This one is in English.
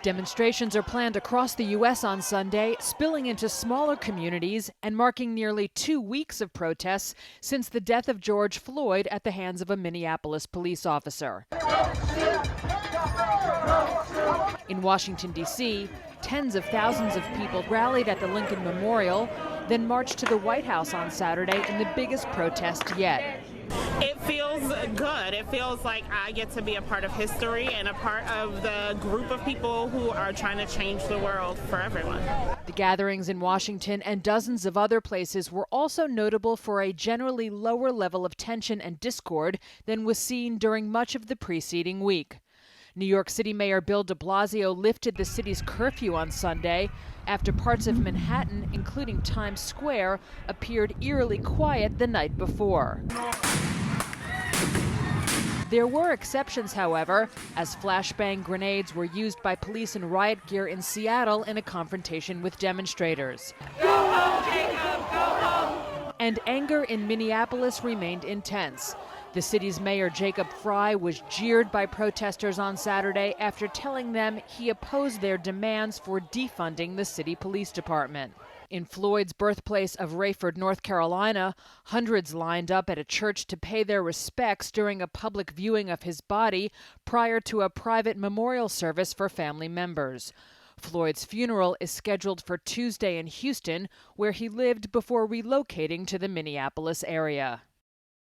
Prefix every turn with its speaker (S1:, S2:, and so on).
S1: Demonstrations are planned across the U.S. on Sunday, spilling into smaller communities and marking nearly 2 weeks of protests since the death of George Floyd at the hands of a Minneapolis police officer. In Washington, D.C., tens of thousands of people rallied at the Lincoln Memorial, then marched to the White House on Saturday in the biggest protest yet.
S2: It feels good. It feels like I get to be a part of history and a part of the group of people who are trying to change the world for everyone.
S1: The gatherings in Washington and dozens of other places were also notable for a generally lower level of tension and discord than was seen during much of the preceding week. New York City Mayor Bill de Blasio lifted the city's curfew on Sunday after parts of Manhattan, including Times Square, appeared eerily quiet the night before. There were exceptions, however, as flashbang grenades were used by police in riot gear in Seattle in a confrontation with demonstrators.
S3: Go home, Jacob, go home!
S1: And anger in Minneapolis remained intense. The city's mayor, Jacob Fry, was jeered by protesters on Saturday after telling them he opposed their demands for defunding the city police department. In Floyd's birthplace of Rayford, North Carolina, hundreds lined up at a church to pay their respects during a public viewing of his body prior to a private memorial service for family members. Floyd's funeral is scheduled for Tuesday in Houston, where he lived before relocating to the Minneapolis area.